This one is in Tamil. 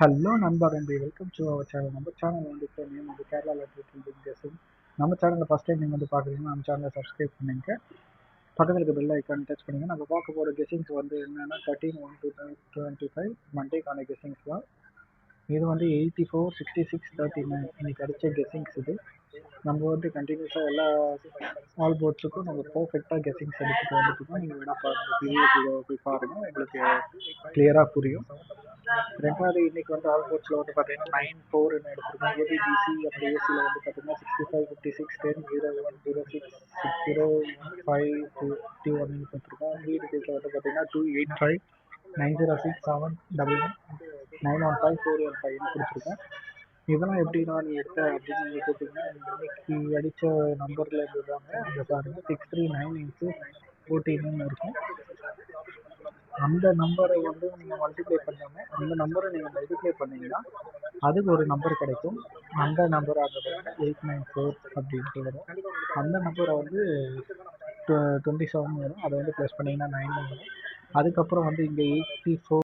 ஹலோ நண்பா தம்பி, வெல்கம் டு அவர் சேனல். நம்ம சேனல் வந்து இப்போ நேம் வந்து கேரளா லிட்ரேச்சர் கெஸிங். நம்ம சேனலில் ஃபஸ்ட் டைம் நீங்கள் வந்து பார்க்குறீங்கன்னா நம்ம சேனலை சப்ஸ்கிரைப் பண்ணிங்க, பக்கத்தில் இருக்க பெல் ஐக்கான் டச் பண்ணிங்க. நம்ம பார்க்க போகிற கெஸிங்ஸ் வந்து என்னென்னா 13/1/2025 மண்டேக்கான கெஸிங்ஸ் தான். இது வந்து 84, 66, 39 இன்னைக்கு அடித்த கெஸிங்ஸ் இது. நம்ம வந்து கண்டினியூஸாக எல்லா ஆல் போர்ட்ஸுக்கும் நம்ம பர்ஃபெக்டாக கெஸிங்ஸ் எடுத்துகிட்டு வந்துட்டுருக்கோம். நீங்கள் வேணால் பாருங்கள், வீடியோ போய் பாருங்கள், உங்களுக்கு கிளியராக புரியும். ரெண்டாவது இன்னைக்கு வந்து ஆல் போர்ட்ஸில் வந்து பார்த்தீங்கன்னா 9-4 எடுத்திருக்கோம். ஏபிபிசி அப்படி ஏசியில் வந்து பார்த்தீங்கன்னா 65, 56, 10, 01, 06, 60, 5, 51 கொடுத்துருக்கோம். வீடு கேஸில் வந்து பார்த்தீங்கன்னா 285, 906, 711, 915, 415 கொடுத்துருக்கேன். இதெல்லாம் எப்படி நான் எடுத்தேன் அப்படின்னு நீங்கள் கேட்டிங்கன்னா, இன்னைக்கு அடித்த நம்பரில் இருந்துதாங்க. இங்கே பாருங்கள் 6396 14 இருக்கும். அந்த நம்பரை வந்து நீங்கள் மல்டிப்ளை பண்ணாமல் அந்த நம்பரை நீங்கள் மல்டிப்ளை பண்ணீங்கன்னா அதுக்கு ஒரு நம்பர் கிடைக்கும். அந்த நம்பர் அந்த 894 அப்படின்ட்டு வரும். அந்த நம்பரை வந்து 27 வரும். அதை வந்து ப்ளஸ் பண்ணிங்கன்னா 9 வரும். அதுக்கப்புறம் வந்து இங்கே 84